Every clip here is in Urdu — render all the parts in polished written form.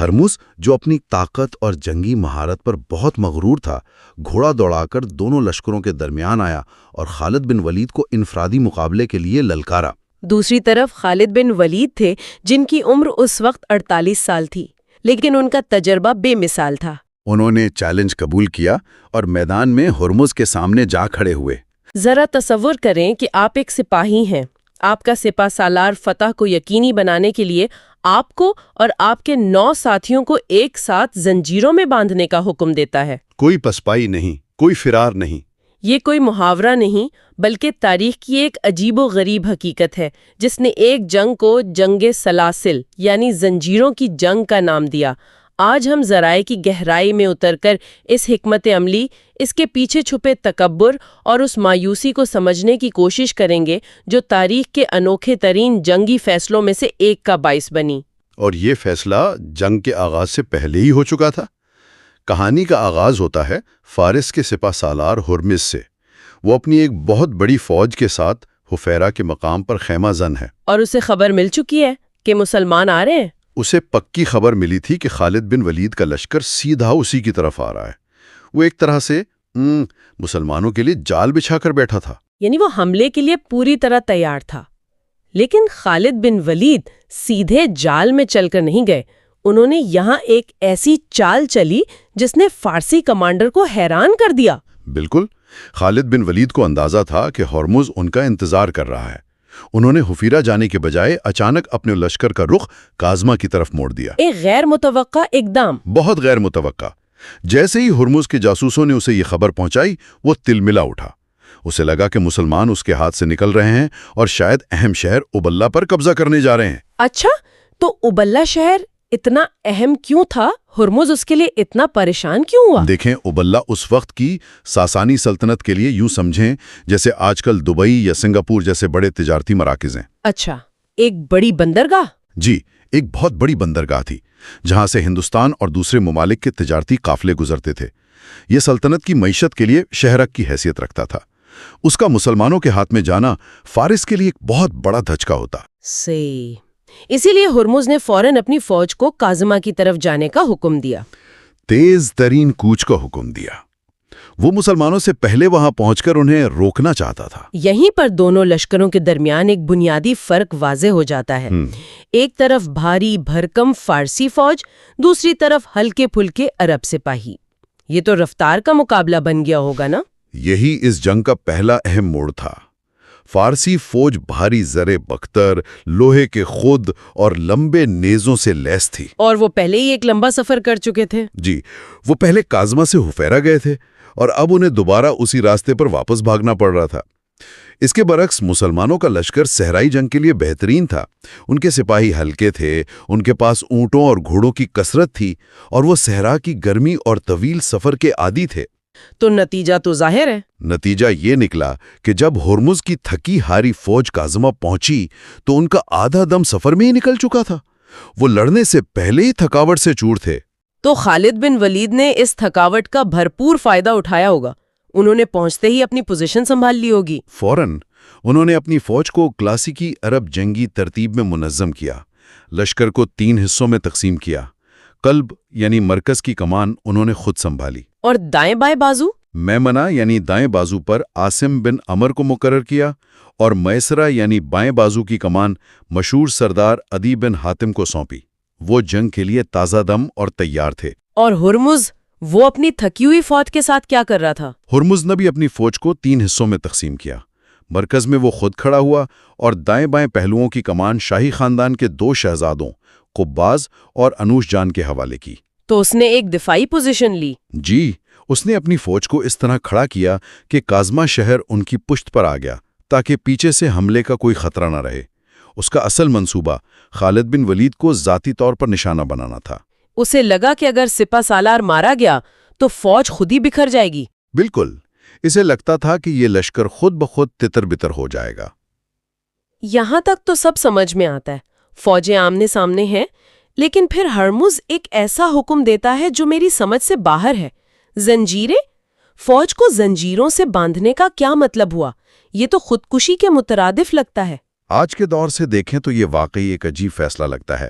ہرمز جو اپنی طاقت اور جنگی مہارت پر بہت مغرور تھا، گھوڑا دوڑا کر دونوں لشکروں کے درمیان آیا اور خالد بن ولید کو انفرادی مقابلے کے لیے للکارا۔ دوسری طرف خالد بن ولید تھے جن کی عمر اس وقت 48 سال تھی، لیکن ان کا تجربہ بے مثال تھا۔ انہوں نے چیلنج قبول کیا اور میدان میں ہرمز کے سامنے جا کھڑے ہوئے۔ ذرا تصور کریں کہ آپ ایک سپاہی ہیں، آپ کا سپہ سالار فتح کو یقینی بنانے کے لیے آپ کو اور آپ کے 9 ساتھیوں کو ایک ساتھ زنجیروں میں باندھنے کا حکم دیتا ہے۔ کوئی پسپائی نہیں، کوئی فرار نہیں۔ یہ کوئی محاورہ نہیں بلکہ تاریخ کی ایک عجیب و غریب حقیقت ہے جس نے ایک جنگ کو جنگ سلاسل یعنی زنجیروں کی جنگ کا نام دیا۔ آج ہم ذرائع کی گہرائی میں اتر کر اس حکمت عملی، اس کے پیچھے چھپے تکبر اور اس مایوسی کو سمجھنے کی کوشش کریں گے جو تاریخ کے انوکھے ترین جنگی فیصلوں میں سے ایک کا باعث بنی۔ اور یہ فیصلہ جنگ کے آغاز سے پہلے ہی ہو چکا تھا۔ کہانی کا آغاز ہوتا ہے فارس کے سپہ سالار ہرمز سے۔ وہ اپنی ایک بہت بڑی فوج کے ساتھ حفیرہ کے مقام پر خیمہ زن ہے، اور اسے خبر مل چکی ہے کہ مسلمان آ رہے ہیں۔ اسے پکی خبر ملی تھی کہ خالد بن ولید کا لشکر سیدھا اسی کی طرف آ رہا ہے۔ وہ ایک طرح سے مسلمانوں کے لیے جال بچھا کر بیٹھا تھا، یعنی وہ حملے کے لیے پوری طرح تیار تھا۔ لیکن خالد بن ولید سیدھے جال میں چل کر نہیں گئے، انہوں نے یہاں ایک ایسی چال چلی جس نے فارسی کمانڈر کو حیران کر دیا۔ بالکل، خالد بن ولید کو اندازہ تھا کہ ہرمز ان کا انتظار کر رہا ہے۔ انہوں نے حفیرہ جانے کے بجائے اچانک اپنے لشکر کا رخ کاظمہ کی طرف موڑ دیا۔ ایک غیر متوقع اقدام، بہت غیر متوقع۔ جیسے ہی ہرمز کے جاسوسوں نے اسے یہ خبر پہنچائی، وہ تلملا اٹھا۔ اسے لگا کہ مسلمان اس کے ہاتھ سے نکل رہے ہیں اور شاید اہم شہر ابلا پر قبضہ کرنے جا رہے ہیں۔ اچھا، تو ابلا شہر اتنا اہم کیوں تھا؟ ہرمز اس کے لیے اتنا پریشان کیوں ہوا؟ دیکھیں، ابلا اس وقت کی ساسانی سلطنت کے لیے یوں سمجھیں جیسے آج کل دبئی یا سنگاپور جیسے بڑے تجارتی مراکز ہیں۔ اچھا، ایک بڑی بندرگاہ؟ جی، ایک بہت بڑی بندرگاہ تھی جہاں سے ہندوستان اور دوسرے ممالک کے تجارتی قافلے گزرتے تھے۔ یہ سلطنت کی معیشت کے لیے شہرک کی حیثیت رکھتا تھا۔ اس کا مسلمانوں کے ہاتھ میں جانا فارس کے لیے ایک بہت بڑا دھچکا ہوتا۔ اسی لیے ہرمز نے فوراً اپنی فوج کو کاظمہ کی طرف جانے کا حکم دیا، تیز ترین کوچ کا حکم دیا۔ وہ مسلمانوں سے پہلے وہاں پہنچ کر انہیں روکنا چاہتا تھا۔ یہیں پر دونوں لشکروں کے درمیان ایک بنیادی فرق واضح ہو جاتا ہے۔ ایک طرف بھاری بھرکم فارسی فوج، دوسری طرف ہلکے پھلکے عرب سپاہی۔ یہ تو رفتار کا مقابلہ بن گیا ہوگا نا؟ یہی اس جنگ کا پہلا اہم موڑ تھا۔ فارسی فوج بھاری زرے بختر، لوہے کے خود اور لمبے نیزوں سے لیس تھی، اور وہ پہلے ہی ایک لمبا سفر کر چکے تھے۔ جی، وہ پہلے کاظمہ سے حفیرہ گئے تھے اور اب انہیں دوبارہ اسی راستے پر واپس بھاگنا پڑ رہا تھا۔ اس کے برعکس مسلمانوں کا لشکر صحرائی جنگ کے لیے بہترین تھا۔ ان کے سپاہی ہلکے تھے، ان کے پاس اونٹوں اور گھوڑوں کی کثرت تھی، اور وہ صحرا کی گرمی اور طویل سفر کے عادی تھے۔ تو نتیجہ تو ظاہر ہے۔ نتیجہ یہ نکلا کہ جب ہرمز کی تھکی ہاری فوج کاظمہ پہنچی تو ان کا آدھا دم سفر میں ہی نکل چکا تھا۔ وہ لڑنے سے پہلے ہی تھکاوٹ سے چور تھے۔ تو خالد بن ولید نے اس تھکاوٹ کا بھرپور فائدہ اٹھایا ہوگا۔ انہوں نے پہنچتے ہی اپنی پوزیشن سنبھال لی ہوگی۔ فوراً انہوں نے اپنی فوج کو کلاسیکی عرب جنگی ترتیب میں منظم کیا۔ لشکر کو 3 حصوں میں تقسیم کیا۔ قلب یعنی مرکز کی کمان انہوں نے خود سنبھالی، اور دائیں بائیں بازو؟ میمنہ یعنی دائیں بازو پر عاصم بن عمر کو مقرر کیا، اور میسرہ یعنی بائیں بازو کی کمان مشہور سردار عدی بن حاتم کو سونپی۔ وہ جنگ کے لیے تازہ دم اور تیار تھے۔ اور ہرمز، وہ اپنی تھکی ہوئی فوج کے ساتھ کیا کر رہا تھا؟ ہرمز نے بھی اپنی فوج کو 3 حصوں میں تقسیم کیا۔ مرکز میں وہ خود کھڑا ہوا اور دائیں بائیں پہلوؤں کی کمان شاہی خاندان کے 2 شہزادوں قباز اور انوش جان کے حوالے کی۔ تو اس نے ایک دفاعی پوزیشن لی؟ جی، اس نے اپنی فوج کو اس طرح کھڑا کیا کہ کاظمہ شہر ان کی پشت پر آ گیا تاکہ پیچھے سے حملے کا کوئی خطرہ نہ رہے۔ اس کا اصل منصوبہ خالد بن ولید کو ذاتی طور پر نشانہ بنانا تھا۔ اسے لگا کہ اگر سپہ سالار مارا گیا تو فوج خود ہی بکھر جائے گی۔ بالکل، اسے لگتا تھا کہ یہ لشکر خود بخود تتر بتر ہو جائے گا۔ یہاں تک تو سب سمجھ میں آتا ہے، فوجیں آمنے سامنے ہیں، لیکن پھر ہرمز ایک ایسا حکم دیتا ہے جو میری سمجھ سے باہر ہے۔ زنجیریں؟ فوج کو زنجیروں سے باندھنے کا کیا مطلب ہوا؟ یہ تو خودکشی کے مترادف لگتا ہے۔ آج کے دور سے دیکھیں تو یہ واقعی ایک عجیب فیصلہ لگتا ہے۔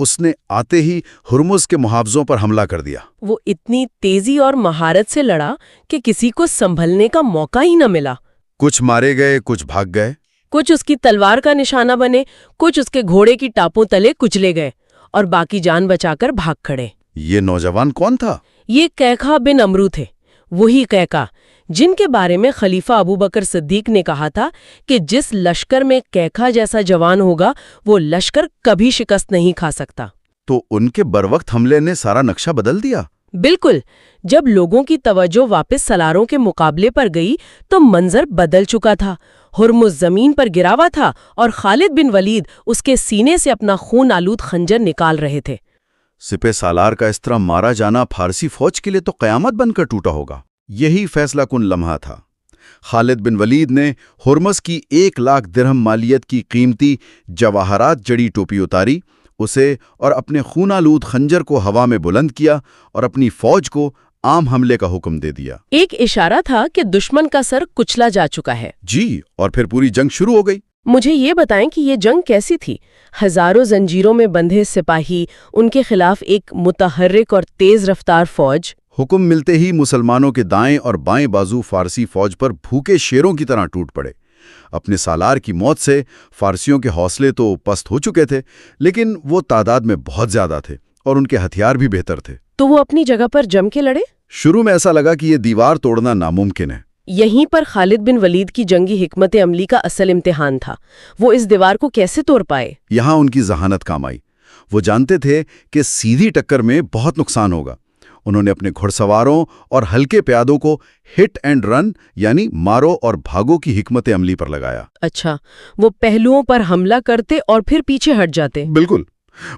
اس نے آتے ہی ہرمز کے محافظوں پر حملہ کر دیا۔ وہ اتنی تیزی اور مہارت سے لڑا کہ کسی کو سنبھلنے کا موقع ہی نہ ملا۔ کچھ مارے گئے، کچھ بھاگ گئے۔ کچھ اس کی تلوار کا نشانہ بنے، کچھ اس کے گھوڑے کی ٹاپوں تلے کچلے گئے اور باقی جان بچا کر بھاگ کھڑے۔ یہ نوجوان کون تھا؟ یہ قیقہ بن عمرو تھے، وہی قیقہ جن کے بارے میں خلیفہ ابوبکر صدیق نے کہا تھا کہ جس لشکر میں قیقہ جیسا جوان ہوگا وہ لشکر کبھی شکست نہیں کھا سکتا۔ تو ان کے بروقت حملے نے سارا نقشہ بدل دیا۔ بالکل، جب لوگوں کی توجہ واپس سلاروں کے مقابلے پر گئی تو منظر بدل چکا تھا۔ ہرمز زمین پر گرا ہوا تھا اور خالد بن ولید اس کے سینے سے اپنا خون آلود خنجر نکال رہے تھے۔ سپہ سالار کا اس طرح مارا جانا فارسی فوج کے لیے تو قیامت بن کر ٹوٹا ہوگا۔ یہی فیصلہ کن لمحہ تھا۔ خالد بن ولید نے ہرمز کی 1,00,000 درہم مالیت کی قیمتی جواہرات جڑی ٹوپی اتاری، اسے اور اپنے خون آلود خنجر کو ہوا میں بلند کیا اور اپنی فوج کو عام حملے کا حکم دے دیا۔ ایک اشارہ تھا کہ دشمن کا سر کچلا جا چکا ہے۔ جی، اور پھر پوری جنگ شروع ہو گئی۔ مجھے یہ بتائیں کہ یہ جنگ کیسی تھی؟ ہزاروں زنجیروں میں بندھے سپاہی، ان کے خلاف ایک متحرک اور تیز رفتار فوج۔ حکم ملتے ہی مسلمانوں کے دائیں اور بائیں بازو فارسی فوج پر بھوکے شیروں کی طرح ٹوٹ پڑے۔ اپنے سالار کی موت سے فارسیوں کے حوصلے تو پست ہو چکے تھے، لیکن وہ تعداد میں بہت زیادہ تھے اور ان کے ہتھیار بھی بہتر تھے۔ تو وہ اپنی جگہ پر جم کے لڑے؟ شروع میں ایسا لگا کہ یہ دیوار توڑنا ناممکن ہے۔ یہیں پر خالد بن ولید کی جنگی حکمت عملی کا اصل امتحان تھا۔ وہ اس دیوار کو کیسے توڑ پائے؟ یہاں ان کی ذہانت کام آئی۔ وہ جانتے تھے کہ سیدھی ٹکر میں بہت نقصان ہوگا۔ انہوں نے اپنے گھڑ سواروں اور ہلکے پیادوں کو ہٹ اینڈ رن یعنی مارو اور بھاگو کی حکمت عملی پر لگایا۔ اچھا، وہ پہلوؤں پر حملہ کرتے اور پھر پیچھے ہٹ جاتے؟ بالکل،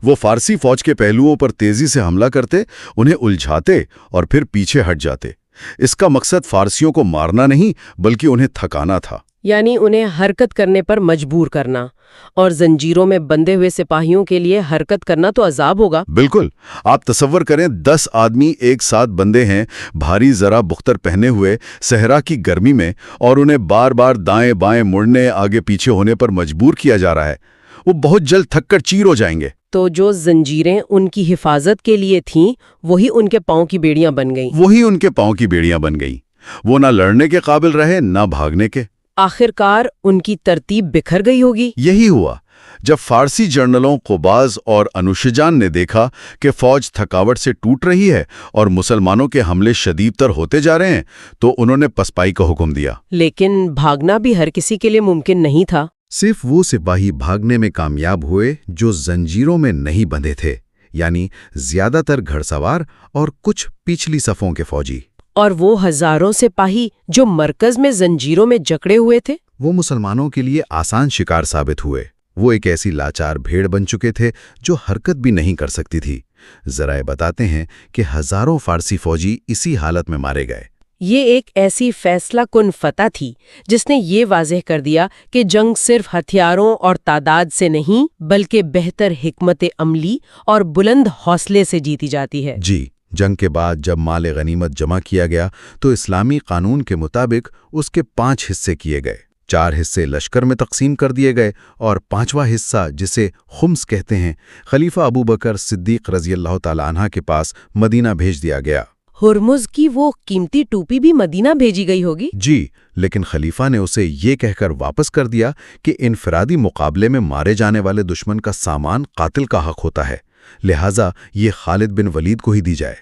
وہ فارسی فوج کے پہلوؤں پر تیزی سے حملہ کرتے، انہیں الجھاتے اور پھر پیچھے ہٹ جاتے۔ اس کا مقصد فارسیوں کو مارنا نہیں بلکہ انہیں تھکانا تھا، یعنی انہیں حرکت کرنے پر مجبور کرنا۔ اور زنجیروں میں بندھے ہوئے سپاہیوں کے لیے حرکت کرنا تو عذاب ہوگا۔ بالکل، آپ تصور کریں 10 آدمی ایک ساتھ بندھے ہیں، بھاری ذرا بختر پہنے ہوئے صحرا کی گرمی میں، اور انہیں بار بار دائیں بائیں مڑنے، آگے پیچھے ہونے پر مجبور کیا جا رہا ہے۔ وہ بہت جلد تھک کر چیر ہو جائیں گے۔ تو جو زنجیریں ان کی حفاظت کے لیے تھیں وہی ان کے پاؤں کی بیڑیاں بن گئیں۔ بن گئیں۔ وہ نہ لڑنے کے قابل رہے نہ بھاگنے کے۔ آخرکار ان کی ترتیب بکھر گئی ہوگی۔ یہی ہوا جب فارسی جنرلوں قباز اور انوشجان نے دیکھا کہ فوج تھکاوٹ سے ٹوٹ رہی ہے اور مسلمانوں کے حملے شدید تر ہوتے جا رہے ہیں، تو انہوں نے پسپائی کا حکم دیا۔ لیکن بھاگنا بھی ہر کسی کے لیے ممکن نہیں تھا۔ صرف وہ سپاہی بھاگنے میں کامیاب ہوئے جو زنجیروں میں نہیں بندھے تھے، یعنی زیادہ تر گھڑ سوار اور کچھ پچھلی صفوں کے فوجی۔ اور وہ ہزاروں سپاہی جو مرکز میں زنجیروں میں جکڑے ہوئے تھے؟ وہ مسلمانوں کے لیے آسان شکار ثابت ہوئے۔ وہ ایک ایسی لاچار بھیڑ بن چکے تھے جو حرکت بھی نہیں کر سکتی تھی۔ ذرائع بتاتے ہیں کہ ہزاروں فارسی فوجی اسی حالت میں مارے گئے۔ یہ ایک ایسی فیصلہ کن فتح تھی جس نے یہ واضح کر دیا کہ جنگ صرف ہتھیاروں اور تعداد سے نہیں بلکہ بہتر حکمت عملی اور بلند حوصلے سے جیتی جاتی ہے۔ جی، جنگ کے بعد جب مال غنیمت جمع کیا گیا تو اسلامی قانون کے مطابق اس کے 5 حصے کیے گئے۔ 4 حصے لشکر میں تقسیم کر دیے گئے اور 5واں حصہ، جسے خمس کہتے ہیں، خلیفہ ابوبکر صدیق رضی اللہ تعالیٰ عنہ کے پاس مدینہ بھیج دیا گیا۔ ہرمز کی وہ قیمتی ٹوپی بھی مدینہ بھیجی گئی ہوگی؟ جی، لیکن خلیفہ نے اسے یہ کہہ کر واپس کر دیا کہ انفرادی مقابلے میں مارے جانے والے دشمن کا سامان قاتل کا حق ہوتا ہے، لہٰذا یہ خالد بن ولید کو ہی دی جائے۔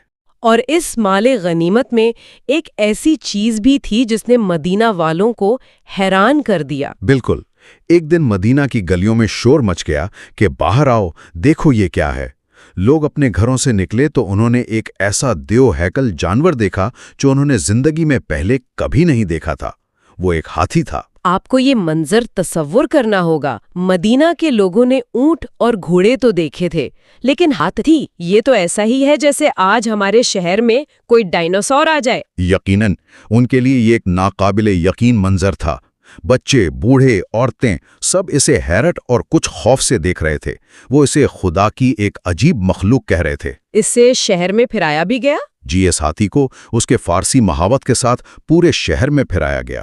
اور اس مال غنیمت میں ایک ایسی چیز بھی تھی جس نے مدینہ والوں کو حیران کر دیا۔ بالکل، ایک دن مدینہ کی گلیوں میں شور مچ گیا کہ باہر آؤ، دیکھو یہ کیا ہے۔ لوگ اپنے گھروں سے نکلے تو انہوں نے ایک ایسا دیو ہیکل جانور دیکھا جو انہوں نے زندگی میں پہلے کبھی نہیں دیکھا تھا۔ وہ ایک ہاتھی تھا۔ آپ کو یہ منظر تصور کرنا ہوگا۔ مدینہ کے لوگوں نے اونٹ اور گھوڑے تو دیکھے تھے، لیکن ہاتھی، یہ تو ایسا ہی ہے جیسے آج ہمارے شہر میں کوئی ڈائناسور آ جائے۔ یقیناً ان کے لیے یہ ایک ناقابل یقین منظر تھا۔ بچے، بوڑھے، عورتیں سب اسے حیرت اور کچھ خوف سے دیکھ رہے تھے۔ وہ اسے خدا کی ایک عجیب مخلوق کہہ رہے تھے۔ اس سے شہر میں پھرایا بھی گیا؟ جی، اس ہاتھی کو اس کے فارسی محاوت کے ساتھ پورے شہر میں پھرایا گیا۔